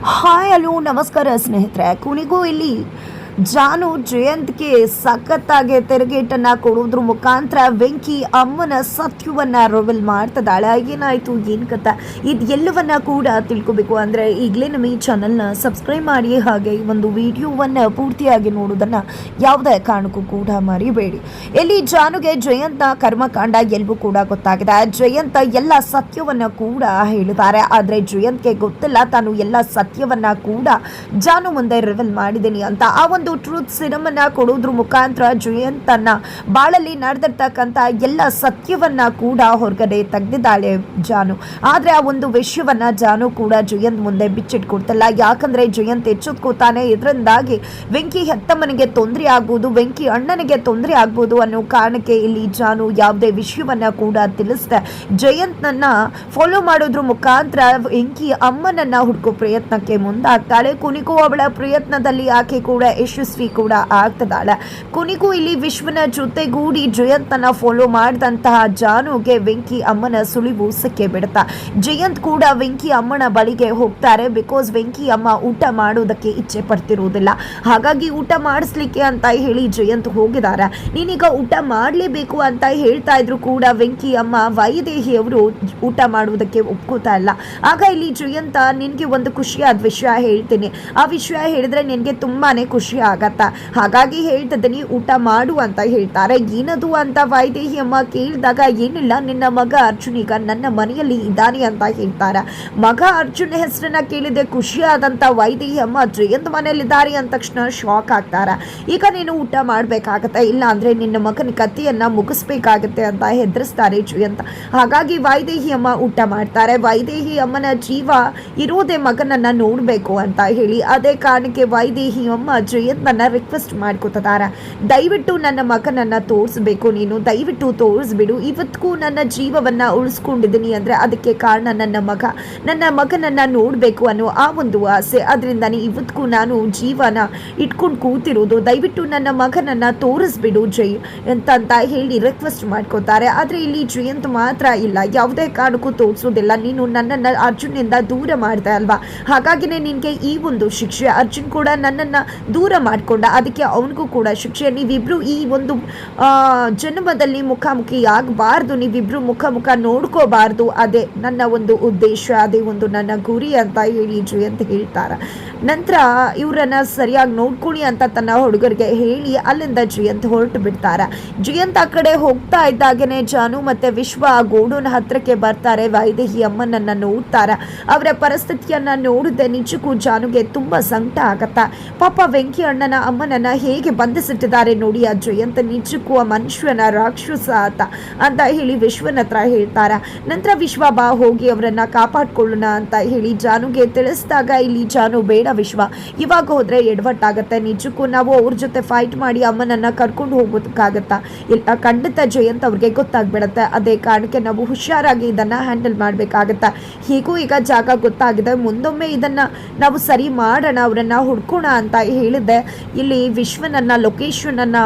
Hi hello ನಮಸ್ಕಾರ ಸ್ನೇಹಿತರೆ. ಕೊನೆಗೂ ಇಲ್ಲಿ ಜಾನು ಜಯಂತ್ಗೆ ಸಖತ್ತಾಗಿ ತಿರುಗೇಟನ್ನು ಕೊಡೋದ್ರ ಮುಖಾಂತರ ವೆಂಕಿ ಅಮ್ಮನ ಸತ್ಯವನ್ನ ರಿವೀಲ್ ಮಾಡ್ತಿದ್ದಾಳೆ. ಏನಾಯಿತು ಏನು ಕಥೆ ಇದು ಎಲ್ಲವನ್ನ ಕೂಡ ತಿಳ್ಕೊಬೇಕು ಅಂದರೆ ಈಗಲೇ ನಮ್ಮ ಈ ಚಾನಲ್ನ ಸಬ್ಸ್ಕ್ರೈಬ್ ಮಾಡಿ, ಹಾಗೆ ಈ ಒಂದು ವಿಡಿಯೋವನ್ನು ಪೂರ್ತಿಯಾಗಿ ನೋಡೋದನ್ನು ಯಾವುದೇ ಕಾರಣಕ್ಕೂ ಕೂಡ ಮರಿಬೇಡಿ. ಇಲ್ಲಿ ಜಾನುಗೆ ಜಯಂತ್ನ ಕರ್ಮಕಾಂಡ ಎಲ್ಲವೂ ಕೂಡ ಗೊತ್ತಾಗಿದೆ. ಜಯಂತ್ ಎಲ್ಲ ಸತ್ಯವನ್ನ ಕೂಡ ಹೇಳಿದ್ದಾರೆ. ಆದರೆ ಜಯಂತ್ಗೆ ಗೊತ್ತಿಲ್ಲ ತಾನು ಎಲ್ಲ ಸತ್ಯವನ್ನ ಕೂಡ ಜಾನು ಮುಂದೆ ರಿವೀಲ್ ಮಾಡಿದ್ದೀನಿ ಅಂತ. ಆ ಒಂದು ಟ್ರೂತ್ ಸಿರಮ್ ಅನ್ನ ಕೊಡೋದ್ರ ಮುಖಾಂತರ ಜಯಂತನ ಬಾಳಲ್ಲಿ ನಡೆದಿರ್ತಕ್ಕಂಥ ಎಲ್ಲ ಸತ್ಯವನ್ನ ಕೂಡ ಹೊರಗಡೆ ತೆಗೆದಿದ್ದಾಳೆ ಜಾನು. ಆದ್ರೆ ಆ ಒಂದು ವಿಷಯವನ್ನ ಜಾನು ಕೂಡ ಜಯಂತ್ ಮುಂದೆ ಬಿಚ್ಚಿಟ್ಕೊಡ್ತಿಲ್ಲ. ಯಾಕಂದ್ರೆ ಜಯಂತ್ ಎಚ್ಚೆತ್ಕೋತಾನೆ, ಇದರಿಂದಾಗಿ ವೆಂಕಿ ಹೆತ್ತಮ್ಮನಿಗೆ ತೊಂದರೆ ಆಗ್ಬೋದು, ವೆಂಕಿ ಅಣ್ಣನಿಗೆ ತೊಂದರೆ ಆಗ್ಬೋದು ಅನ್ನೋ ಕಾರಣಕ್ಕೆ ಇಲ್ಲಿ ಜಾನು ಯಾವುದೇ ವಿಷಯವನ್ನ ಕೂಡ ತಿಳಿಸ್ದೆ ಜಯಂತ್ನನ್ನ ಫಾಲೋ ಮಾಡೋದ್ರ ಮುಖಾಂತರ ವೆಂಕಿ ಅಮ್ಮನನ್ನ ಹುಡುಕೋ ಪ್ರಯತ್ನಕ್ಕೆ ಮುಂದಾಗ್ತಾಳೆ. ಕೊನೆಗೂ ಅವಳ ಪ್ರಯತ್ನದಲ್ಲಿ ಆಕೆ ಕೂಡ ಯಶಸ್ವಿ ಕೂಡ ಆಗ್ತದಾಳೆ. ಕೊನೆಗೂ ಇಲ್ಲಿ ವಿಶ್ವನ ಜೊತೆಗೂಡಿ ಜಯಂತನ ಫಾಲೋ ಮಾಡಿದಂತಹ ಜಾನುಗೆ ವೆಂಕಿ ಅಮ್ಮನ ಸುಳಿವು ಸಿಕ್ಕೇ ಬಿಡುತ್ತಾ. ಜಯಂತ್ ಕೂಡ ವೆಂಕಿ ಅಮ್ಮನ ಬಳಿಗೆ ಹೋಗ್ತಾರೆ. ಬಿಕಾಸ್ ವೆಂಕಿ ಅಮ್ಮ ಊಟ ಮಾಡೋದಕ್ಕೆ ಇಚ್ಛೆ ಪಡ್ತಿರೋದಿಲ್ಲ, ಹಾಗಾಗಿ ಊಟ ಮಾಡಿಸ್ಲಿಕ್ಕೆ ಅಂತ ಹೇಳಿ ಜಯಂತ್ ಹೋಗಿದ್ದಾರೆ. ನೀನೀಗ ಊಟ ಮಾಡಲೇಬೇಕು ಅಂತ ಹೇಳ್ತಾ ಇದ್ರು ಕೂಡ ವೆಂಕಿ ಅಮ್ಮ ವೈದೇಹಿ ಅವರು ಊಟ ಮಾಡುವುದಕ್ಕೆ ಒಪ್ಕೋತಾ ಇಲ್ಲ. ಆಗ ಇಲ್ಲಿ ಜಯಂತ ನಿನ್ಗೆ ಒಂದು ಖುಷಿಯಾದ ವಿಷಯ ಹೇಳ್ತೀನಿ, ಆ ವಿಷಯ ಹೇಳಿದ್ರೆ ನಿನ್ಗೆ ತುಂಬಾನೇ ಖುಷಿ ಆಗತ್ತ, ಹಾಗಾಗಿ ಹೇಳ್ತಿದ್ದೀನಿ ಊಟ ಮಾಡು ಅಂತ ಹೇಳ್ತಾರೆ. ಏನದು ಅಂತ ವೈದೇಹಿ ಅಮ್ಮ ಕೇಳಿದಾಗ ಏನಿಲ್ಲ, ನಿನ್ನ ಮಗ ಅರ್ಜುನ್ ಈಗ ನನ್ನ ಮನೆಯಲ್ಲಿ ಇದ್ದಾನೆ ಅಂತ ಹೇಳ್ತಾರೆ. ಮಗ ಅರ್ಜುನ್ ಹೆಸರನ್ನ ಕೇಳಿದೆ ಖುಷಿಯಾದಂತ ವೈದೇಹಿ ಅಮ್ಮ ಜಯಂತ್ ಮನೆಯಲ್ಲಿ ಇದ್ದಾರೆ ಅಂದ ತಕ್ಷಣ ಶಾಕ್ ಆಗ್ತಾರೆ. ಈಗ ನೀನು ಊಟ ಮಾಡ್ಬೇಕಾಗತ್ತೆ, ಇಲ್ಲ ಅಂದ್ರೆ ನಿನ್ನ ಮಗನ ಕಥೆಯನ್ನ ಮುಗಿಸ್ಬೇಕಾಗತ್ತೆ ಅಂತ ಹೆದರಿಸ್ತಾರೆ ಜಯಂತ್. ಹಾಗಾಗಿ ವೈದೇಹಿ ಅಮ್ಮ ಊಟ ಮಾಡ್ತಾರೆ. ವೈದೇಹಿ ಅಮ್ಮನ ಜೀವ ಇರೋದೇ ಮಗನನ್ನ ನೋಡ್ಬೇಕು ಅಂತ ಹೇಳಿ. ಅದೇ ಕಾರಣಕ್ಕೆ ವೈದೇಹಿ ಅಮ್ಮ ಜಯಂತನ ರಿಕ್ವೆಸ್ಟ್ ಮಾಡ್ಕೋತಿದ್ದಾರೆ, ದಯವಿಟ್ಟು ನನ್ನ ಮಗನನ್ನ ತೋರಿಸ್ಬೇಕು, ನೀನು ದಯವಿಟ್ಟು ತೋರಿಸ್ಬಿಡು. ಇವತ್ತಿಗೂ ನನ್ನ ಜೀವವನ್ನ ಉಳಿಸ್ಕೊಂಡಿದ್ದೀನಿ ಅಂದ್ರೆ ಅದಕ್ಕೆ ಕಾರಣ ನನ್ನ ಮಗನನ್ನ ನೋಡ್ಬೇಕು ಅನ್ನೋ ಆ ಒಂದು ಆಸೆ. ಅದರಿಂದಾನೆ ಇವತ್ತಿಗೂ ನಾನು ಜೀವನ ಇಟ್ಕೊಂಡು ಕೂತಿರೋದು, ದಯವಿಟ್ಟು ನನ್ನ ಮಗನನ್ನ ತೋರಿಸ್ಬಿಡು ಜೈ ಅಂತ ಹೇಳಿ ರಿಕ್ವೆಸ್ಟ್ ಮಾಡ್ಕೋತಾರೆ. ಆದ್ರೆ ಇಲ್ಲಿ ಜಯಂತ್ ಮಾತ್ರ ಇಲ್ಲ, ಯಾವುದೇ ಕಾರಣಕ್ಕೂ ತೋರಿಸೋದಿಲ್ಲ, ನೀನು ನನ್ನನ್ನ ಅರ್ಜುನ್ನಿಂದ ದೂರ ಮಾಡ್ದೆ ಅಲ್ವಾ, ಹಾಗಾಗಿನೇ ನಿನ್ಗೆ ಈ ಒಂದು ಶಿಕ್ಷೆ. ಅರ್ಜುನ್ ಕೂಡ ನನ್ನನ್ನ ದೂರ ಮಾಡ್ಕೊಂಡ, ಅದಕ್ಕೆ ಅವನಿಗೂ ಕೂಡ ಶಿಕ್ಷೆ. ನೀವಿಬ್ರು ಈ ಒಂದು ಜನ್ಮದಲ್ಲಿ ಮುಖಾಮುಖಿ ಆಗಬಾರ್ದು, ನೀವಿಬ್ರು ಮುಖ ನೋಡ್ಕೋಬಾರ್ದು, ಅದೇ ನನ್ನ ಒಂದು ಉದ್ದೇಶ, ಅದೇ ಒಂದು ನನ್ನ ಗುರಿ ಅಂತ ಹೇಳಿ ಜಯಂತ್ ಹೇಳ್ತಾರೆ. ನಂತರ ಇವರನ್ನ ಸರಿಯಾಗಿ ನೋಡ್ಕೊಳ್ಳಿ ಅಂತ ತನ್ನ ಹುಡುಗರಿಗೆ ಹೇಳಿ ಅಲ್ಲಿಂದ ಜಯಂತ್ ಹೊರಟು ಬಿಡ್ತಾರೆ. ಜಯಂತ್ ಆ ಕಡೆ ಹೋಗ್ತಾ ಇದ್ದಾಗೇನೆ ಜಾನು ಮತ್ತೆ ವಿಶ್ವ ಆ ಗೋಡೂನ್ ಹತ್ರಕ್ಕೆ ಬರ್ತಾರೆ. ವೈದೇಹಿ ಅಮ್ಮನನ್ನ ನೋಡ್ತಾರೆ. ಅವರ ಪರಿಸ್ಥಿತಿಯನ್ನ ನೋಡಿದೆ ನಿಜಕ್ಕೂ ಜಾನುಗೆ ತುಂಬಾ ಸಂಕಟ ಆಗತ್ತ. ಪಾಪ ವೆಂಕಿ ಅಣ್ಣನ ಅಮ್ಮನನ್ನ ಹೇಗೆ ಬಂಧಿಸಿಟ್ಟಿದ್ದಾರೆ ನೋಡಿ ಆ ಜಯಂತ್, ನಿಜಕ್ಕೂ ಆ ಮನುಷ್ಯನ ರಾಕ್ಷಸ ಅಂತ ಹೇಳಿ ವಿಶ್ವನ ಹತ್ರ ಹೇಳ್ತಾರೆ. ನಂತರ ವಿಶ್ವ ಬಾ ಹೋಗಿ ಅವರನ್ನ ಕಾಪಾಡ್ಕೊಳ್ಳೋಣ ಅಂತ ಹೇಳಿ ಜಾನುಗೆ ತಿಳಿಸಿದಾಗ ಇಲ್ಲಿ ಜಾನು ಬೇಡ ವಿಶ್ವ, ಇವಾಗ ಹೋದ್ರೆ ಎಡವಟ್ಟಾಗತ್ತೆ, ನಿಜಕ್ಕೂ ನಾವು ಅವ್ರ ಜೊತೆ ಫೈಟ್ ಮಾಡಿ ಅಮ್ಮನನ್ನ ಕರ್ಕೊಂಡು ಹೋಗೋದಕ್ಕಾಗತ್ತಾ, ಇಲ್ಲ ಖಂಡಿತ ಜಯಂತ್ ಅವ್ರಿಗೆ ಗೊತ್ತಾಗ್ಬಿಡತ್ತೆ. ಅದೇ ಕಾರಣಕ್ಕೆ ನಾವು ಹುಷಾರಾಗಿ ಇದನ್ನ ಹ್ಯಾಂಡಲ್ ಮಾಡ್ಬೇಕಾಗತ್ತ. ಹೀಗೂ ಈಗ ಜಾಗ ಗೊತ್ತಾಗಿದೆ, ಮುಂದೊಮ್ಮೆ ಇದನ್ನ ನಾವು ಸರಿ ಮಾಡೋಣ, ಅವರನ್ನ ಹುಡ್ಕೋಣ ಅಂತ ಹೇಳಿದೆ. ಇಲ್ಲಿ ವಿಶ್ವನನ್ನ ಲೊಕೇಶನ್ ಅನ್ನ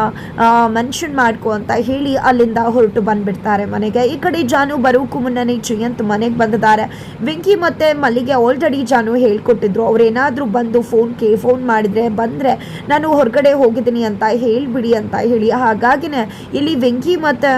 ಮೆನ್ಷನ್ ಮಾಡ್ಕೊ ಅಂತ ಹೇಳಿ ಅಲ್ಲಿಂದ ಹೊರಟು ಬಂದ್ಬಿಡ್ತಾರೆ ಮನೆಗೆ. ಈ ಕಡೆ ಜಾನು ಬರೋಕ್ಕೂ ಮುನ್ನನೇ ಜಯಂತ್ ಮನೆಗೆ ಬಂದಿದ್ದಾರೆ. ವೆಂಕಿ ಮತ್ತೆ ಮಲ್ಲಿಗೆ ಆಲ್ರೆಡಿ ಜಾನು ಹೇಳ್ಕೊಟ್ಟಿದ್ರು, ಅವ್ರೇನಾದ್ರೂ ಬಂದು ಫೋನ್ ಮಾಡಿದ್ರೆ ಬಂದ್ರೆ ನಾನು ಹೊರಗಡೆ ಹೋಗಿದ್ದೀನಿ ಅಂತ ಹೇಳ್ಬಿಡಿ ಅಂತ ಹೇಳಿ. ಹಾಗಾಗಿನೇ ಇಲ್ಲಿ ವೆಂಕಿ ಮತ್ತೆ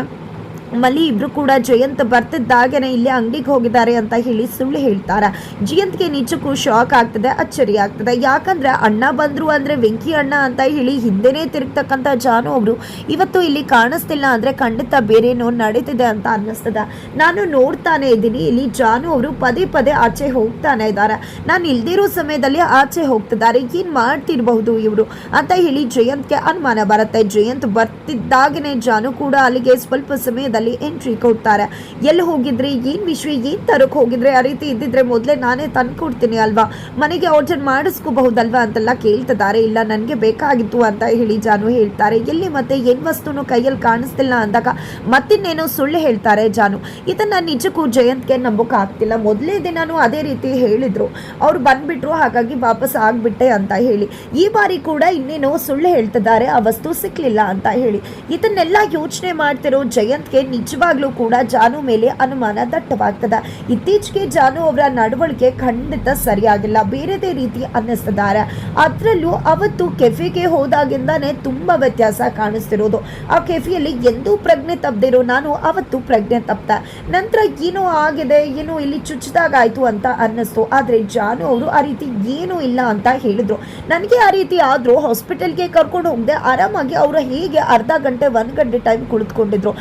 ಮಲ್ಲಿ ಇಬ್ರು ಕೂಡ ಜಯಂತ್ ಬರ್ತಿದ್ದಾಗೇನೆ ಇಲ್ಲಿ ಅಂಗಡಿಗೆ ಹೋಗಿದ್ದಾರೆ ಅಂತ ಹೇಳಿ ಸುಳ್ಳು ಹೇಳ್ತಾರೆ. ಜಯಂತ್ಗೆ ನಿಜಕ್ಕೂ ಶಾಕ್ ಆಗ್ತದೆ, ಅಚ್ಚರಿ ಆಗ್ತದೆ. ಯಾಕಂದ್ರೆ ಅಣ್ಣ ಬಂದ್ರು ಅಂದ್ರೆ ವೆಂಕಿ ಅಣ್ಣ ಅಂತ ಹೇಳಿ ಹಿಂದೆನೇ ತಿರುಗ್ತಕ್ಕಂಥ ಜಾನು ಅವರು ಇವತ್ತು ಇಲ್ಲಿ ಕಾಣಿಸ್ತಿಲ್ಲ ಅಂದ್ರೆ ಖಂಡಿತ ಬೇರೇನೋ ನಡೀತಿದೆ ಅಂತ ಅನ್ನಿಸ್ತದೆ. ನಾನು ನೋಡ್ತಾನೆ ಇದ್ದೀನಿ, ಇಲ್ಲಿ ಜಾನು ಅವರು ಪದೇ ಪದೇ ಆಚೆ ಹೋಗ್ತಾನೆ ಇದ್ದಾರೆ, ನಾನು ಇಲ್ದಿರೋ ಸಮಯದಲ್ಲಿ ಆಚೆ ಹೋಗ್ತಿದ್ದಾರೆ, ಏನ್ ಮಾಡ್ತಿರ್ಬಹುದು ಇವರು ಅಂತ ಹೇಳಿ ಜಯಂತ್ಗೆ ಅನುಮಾನ ಬರುತ್ತೆ. ಜಯಂತ್ ಬರ್ತಿದ್ದಾಗೇನೆ ಜಾನು ಕೂಡ ಅಲ್ಲಿಗೆ ಸ್ವಲ್ಪ ಸಮಯದಲ್ಲಿ ಎಂಟ್ರಿ ಕೊಡ್ತಾರೆ. ಎಲ್ಲಿ ಹೋಗಿದ್ರಿ, ಏನ್ ವಿಷಯ, ಏನ್ ತರಕ್ ಹೋಗಿದ್ರೆ, ಆ ರೀತಿ ಇದ್ದಿದ್ರೆ ಮೊದಲೇ ನಾನೇ ತಂದ್ಕೊಡ್ತೀನಿ ಅಲ್ವಾ, ಮನೆಗೆ ಆರ್ಡರ್ ಮಾಡಿಸ್ಕೋಬಹುದಲ್ವಾ ಅಂತೆಲ್ಲ ಕೇಳ್ತಿದ್ದಾರೆ. ಇಲ್ಲ ನನಗೆ ಬೇಕಾಗಿತ್ತು ಅಂತ ಹೇಳಿ ಜಾನು ಹೇಳ್ತಾರೆ. ಎಲ್ಲಿ ಮತ್ತೆ ಏನ್ ವಸ್ತುನು ಕೈಯಲ್ಲಿ ಕಾಣಿಸ್ತಿಲ್ಲ ಅಂದಾಗ ಮತ್ತಿನ್ನೇನೋ ಸುಳ್ಳು ಹೇಳ್ತಾರೆ ಜಾನು. ಇದನ್ನ ನಿಜಕ್ಕೂ ಜಯಂತ್ಗೆ ನಂಬೋಕೆ ಆಗ್ತಿಲ್ಲ. ಮೊದಲೇ ದಿನಾನು ಅದೇ ರೀತಿ ಹೇಳಿದ್ರು, ಅವ್ರು ಬಂದ್ಬಿಟ್ರು, ಹಾಗಾಗಿ ವಾಪಸ್ ಆಗ್ಬಿಟ್ಟೆ ಅಂತ ಹೇಳಿ. ಈ ಬಾರಿ ಕೂಡ ಇನ್ನೇನೋ ಸುಳ್ಳು ಹೇಳ್ತಿದ್ದಾರೆ, ಆ ವಸ್ತು ಸಿಕ್ಲಿಲ್ಲ ಅಂತ ಹೇಳಿ. ಇದನ್ನೆಲ್ಲ ಯೋಚನೆ ಮಾಡ್ತಿರೋ ಜಯಂತ್ಗೆ ನಿಜವಾಗ್ಲೂ ಕೂಡ ಜಾನು ಮೇಲೆ ಅನುಮಾನ ದಟ್ಟವಾಗ್ತದೆ. ಇತ್ತೀಚೆಗೆ ಜಾನು ಅವರ ನಡವಳಿಕೆ ಖಂಡಿತ ಸರಿಯಾಗಿಲ್ಲ, ಬೇರೆದೇ ರೀತಿ ಅನ್ನಿಸ್ತಿದ್ದಾರೆ. ಅದರಲ್ಲೂ ಅವತ್ತು ಕೆಫೆಗೆ ಹೋದಾಗಿಂದಾನೆ ತುಂಬಾ ವ್ಯತ್ಯಾಸ ಕಾಣಿಸ್ತಿರೋದು. ಆ ಕೆಫೆಯಲ್ಲಿ ಎಂದೂ ಪ್ರಜ್ಞೆ ತಪ್ಪದಿರೋ ನಾನು ಅವತ್ತು ಪ್ರಜ್ಞೆ ತಪ್ಪ ನಂತರ ಏನೋ ಆಗಿದೆ, ಏನೋ ಇಲ್ಲಿ ಚುಚ್ಚಿದಾಗಾಯ್ತು ಅಂತ ಅನ್ನಿಸ್ತು. ಆದ್ರೆ ಜಾನು ಅವರು ಆ ರೀತಿ ಏನೂ ಇಲ್ಲ ಅಂತ ಹೇಳಿದ್ರು. ನನಗೆ ಆ ರೀತಿ ಆದ್ರೂ ಹಾಸ್ಪಿಟಲ್ಗೆ ಕರ್ಕೊಂಡು ಹೋಗದೆ ಆರಾಮಾಗಿ ಅವರು ಹೇಗೆ ಅರ್ಧ ಗಂಟೆ 1 ಗಂಟೆ ಟೈಮ್ ಕುಳಿತುಕೊಂಡಿದ್ರು.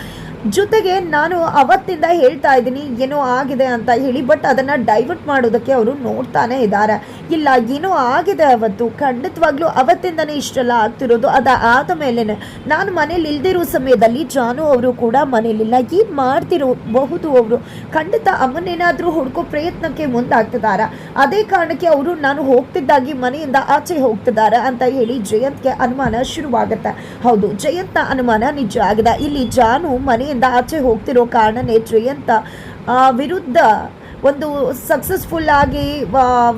ಜೊತೆಗೆ ನಾನು ಅವತ್ತಿಂದ ಹೇಳ್ತಾ ಇದ್ದೀನಿ ಏನೋ ಆಗಿದೆ ಅಂತ ಹೇಳಿ, ಬಟ್ ಅದನ್ನ ಡೈವರ್ಟ್ ಮಾಡೋದಕ್ಕೆ ಅವರು ನೋಡ್ತಾನೆ ಇದ್ದಾರೆ. ಇಲ್ಲ, ಏನೋ ಆಗಿದೆ ಅವತ್ತು, ಖಂಡಿತವಾಗ್ಲೂ ಅವತ್ತಿಂದನೇ ಇಷ್ಟೆಲ್ಲ ಆಗ್ತಿರೋದು. ಆದ ಮೇಲೆನೆ ನಾನು ಮನೇಲಿ ಇಲ್ದಿರೋ ಸಮಯದಲ್ಲಿ ಜಾನು ಅವರು ಕೂಡ ಮನೇಲಿಲ್ಲ. ಏನು ಮಾಡ್ತಿರಬಹುದು ಅವರು? ಖಂಡಿತ ಅಮ್ಮನೇನಾದ್ರೂ ಹುಡ್ಕೋ ಪ್ರಯತ್ನಕ್ಕೆ ಮುಂದಾಗ್ತಿದ್ದಾರೆ. ಅದೇ ಕಾರಣಕ್ಕೆ ಅವರು ನಾನು ಹೋಗ್ತಿದ್ದಾಗಿ ಮನೆಯಿಂದ ಆಚೆ ಹೋಗ್ತಿದ್ದಾರೆ ಅಂತ ಹೇಳಿ ಜಯಂತ್ಗೆ ಅನುಮಾನ ಶುರುವಾಗುತ್ತೆ. ಹೌದು, ಜಯಂತ್ನ ಅನುಮಾನ ನಿಜ ಆಗಿದೆ. ಇಲ್ಲಿ ಜಾನು ಮನೆಯಿಂದ ಆಚೆ ಹೋಗ್ತಿರೋ ಕಾರಣನೇ ಜಯಂತ ವಿರುದ್ಧ ಒಂದು ಸಕ್ಸಸ್ಫುಲ್ ಆಗಿ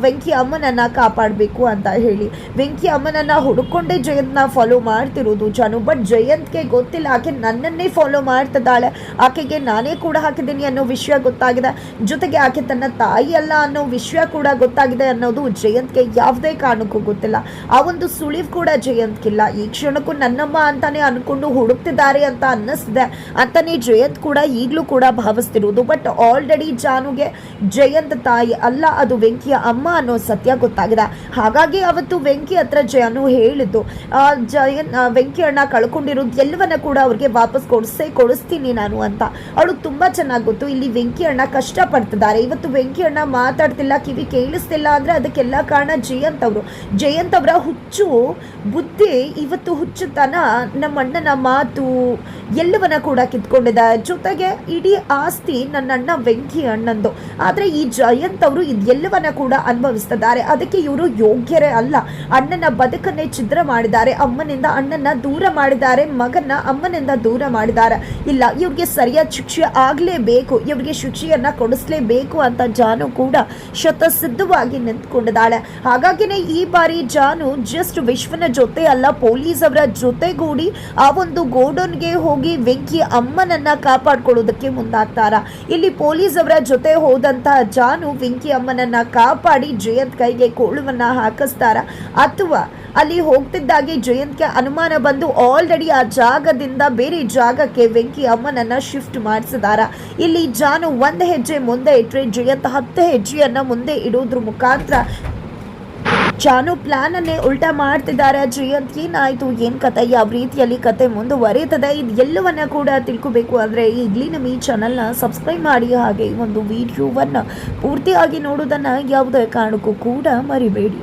ವೆಂಕಿ ಅಮ್ಮನನ್ನ ಕಾಪಾಡಬೇಕು ಅಂತ ಹೇಳಿ ವೆಂಕಿ ಅಮ್ಮನನ್ನ ಹುಡುಕೊಂಡೇ ಜಯಂತ್ನ ಫಾಲೋ ಮಾಡ್ತಿರೋದು ಜಾನು. ಬಟ್ ಜಯಂತ್ಗೆ ಗೊತ್ತಿಲ್ಲ, ಆಕೆ ನನ್ನನ್ನೇ ಫಾಲೋ ಮಾಡ್ತಿದ್ದಾಳೆ, ಆಕೆಗೆ ನಾನೇ ಕೂಡ ಹಾಕಿದ್ದೀನಿ ಅನ್ನೋ ವಿಷಯ ಗೊತ್ತಾಗಿದೆ. ಜೊತೆಗೆ ಆಕೆ ತನ್ನ ತಾಯಿ ಅಲ್ಲ ಅನ್ನೋ ವಿಷಯ ಕೂಡ ಗೊತ್ತಾಗಿದೆ ಅನ್ನೋದು ಜಯಂತ್ಗೆ ಯಾವುದೇ ಕಾರಣಕ್ಕೂ ಗೊತ್ತಿಲ್ಲ. ಆ ಒಂದು ಸುಳಿವು ಕೂಡ ಜಯಂತ್ಗಿಲ್ಲ. ಈ ಕ್ಷಣಕ್ಕೂ ನನ್ನಮ್ಮ ಅಂತಾನೆ ಅನ್ಕೊಂಡು ಹುಡುಕ್ತಿದ್ದಾರೆ ಅಂತ ಅನ್ನಿಸ್ತಿದೆ ಅಂತಾನೆ ಜಯಂತ್ ಕೂಡ ಈಗಲೂ ಕೂಡ ಭಾವಿಸ್ತಿರೋದು. ಬಟ್ ಆಲ್ರೆಡಿ ಜಾನುಗೆ ಜಯಂತ್ ತಾಯಿ ಅಲ್ಲ, ಅದು ವೆಂಕಿಯ ಅಮ್ಮ ಅನ್ನೋ ಸತ್ಯ ಗೊತ್ತಾಗಿದೆ. ಹಾಗಾಗಿ ಅವತ್ತು ವೆಂಕಿ ಹತ್ರ ಜಾನು ಹೇಳಿದ್ದು ವೆಂಕಿ ಅಣ್ಣ ಕಳ್ಕೊಂಡಿರೋದು ಎಲ್ಲವನ್ನ ಕೂಡ ಅವ್ರಿಗೆ ವಾಪಸ್ ಕೊಡಿಸ್ತೀನಿ ನಾನು ಅಂತ. ಅವಳು ತುಂಬಾ ಚೆನ್ನಾಗಿ ಗೊತ್ತು ಇಲ್ಲಿ ವೆಂಕಿ ಅಣ್ಣ ಕಷ್ಟ ಪಡ್ತಿದ್ದಾರೆ. ಇವತ್ತು ವೆಂಕಿ ಅಣ್ಣ ಮಾತಾಡ್ತಿಲ್ಲ, ಕಿವಿ ಕೇಳಿಸ್ತಿಲ್ಲ ಅಂದ್ರೆ ಅದಕ್ಕೆಲ್ಲ ಕಾರಣ ಜಯಂತ್ ಅವರ ಹುಚ್ಚು ಬುದ್ಧಿ, ಇವತ್ತು ಹುಚ್ಚುತನ ನಮ್ಮ ಅಣ್ಣನ ಮಾತು ಎಲ್ಲವನ್ನ ಕೂಡ ಕಿತ್ಕೊಂಡಿದೆ. ಜೊತೆಗೆ ಇಡೀ ಆಸ್ತಿ ನನ್ನ ಅಣ್ಣ ವೆಂಕಿ ಅಣ್ಣಂದು. ಆದ್ರೆ ಈ ಜಯಂತ್ ಅವರು ಇದೆಲ್ಲವನ್ನ ಕೂಡ ಅನುಭವಿಸ್ತಿದ್ದಾರೆ. ಅದಕ್ಕೆ ಇವರು ಯೋಗ್ಯರೇ ಅಲ್ಲ. ಅಣ್ಣನ ಬದುಕನ್ನೇ ಛಿದ್ರ ಮಾಡಿದ್ದಾರೆ, ಅಮ್ಮನಿಂದ ಅಣ್ಣನ ದೂರ ಮಾಡಿದ್ದಾರೆ, ಮಗನ ಅಮ್ಮನಿಂದ ದೂರ ಮಾಡಿದ್ದಾರೆ. ಇಲ್ಲ, ಇವ್ರಿಗೆ ಸರಿಯಾದ ಶಿಕ್ಷೆ ಆಗ್ಲೇಬೇಕು, ಇವ್ರಿಗೆ ಶಿಕ್ಷೆಯನ್ನ ಕೊಡಿಸ್ಲೇಬೇಕು ಅಂತ ಜಾನು ಕೂಡ ಶತಸಿದ್ಧವಾಗಿ ನಿಂತ್ಕೊಂಡಿದ್ದಾಳೆ. ಹಾಗಾಗಿನೇ ಈ ಬಾರಿ ಜಾನು ಜಸ್ಟ್ ವಿಶ್ವನ ಜೊತೆ ಅಲ್ಲ, ಪೊಲೀಸ್ ಅವರ ಜೊತೆಗೂಡಿ ಆ ಒಂದು ಗೋಡನ್ಗೆ ಹೋಗಿ ವೆಂಕಿ ಅಮ್ಮನನ್ನ ಕಾಪಾಡ್ಕೊಳ್ಳೋದಕ್ಕೆ ಮುಂದಾಗ್ತಾರ. ಇಲ್ಲಿ ಪೊಲೀಸ್ ಅವರ ಜೊತೆ ಹೋದಂತ ಜಾನು ವೆಂಕಿ ಅಮ್ಮನನ್ನ ಕಾಪಾಡಿ ಜಯಂತ್ ಕೈಗೆ ಕೋಳುವನ್ನ ಹಾಕಿಸ್ತಾರ, ಅಥವಾ ಅಲ್ಲಿ ಹೋಗ್ತಿದ್ದಾಗೆ ಜಯಂತ್ಗೆ ಅನುಮಾನ ಬಂದು ಆಲ್ರೆಡಿ ಆ ಜಾಗದಿಂದ ಬೇರೆ ಜಾಗಕ್ಕೆ ವೆಂಕಿ ಅಮ್ಮನನ್ನ ಶಿಫ್ಟ್ ಮಾಡಿಸಿದಾರ. ಇಲ್ಲಿ ಜಾನು 1 ಹೆಜ್ಜೆ ಮುಂದೆ ಇಟ್ಟರೆ ಜಯಂತ್ 10 ಹೆಜ್ಜೆಯನ್ನ ಮುಂದೆ ಇಡೋದ್ರ ಮುಖಾಂತರ ಜಾನು ಪ್ಲಾನ್ ಅನ್ನೇ ಉಲ್ಟಾ ಮಾಡ್ತಿದ್ದಾರೆ. ಜಯಂತ್ ಏನಾಯ್ತು, ಏನ್ ಕತೆ, ಯಾವ ರೀತಿಯಲ್ಲಿ ಕತೆ ಮುಂದುವರಿತದೆ, ಇದು ಎಲ್ಲವನ್ನ ಕೂಡ ತಿಳ್ಕೋಬೇಕು ಅಂದ್ರೆ ಈಗಲೇ ನಮ್ಮ ಈ ಚಾನಲ್ನ ಸಬ್ಸ್ಕ್ರೈಬ್ ಮಾಡಿ. ಹಾಗೆ ಈ ಒಂದು ವಿಡಿಯೋವನ್ನ ಪೂರ್ತಿಯಾಗಿ ನೋಡೋದನ್ನ ಯಾವುದೇ ಕಾರಣಕ್ಕೂ ಕೂಡ ಮರಿಬೇಡಿ.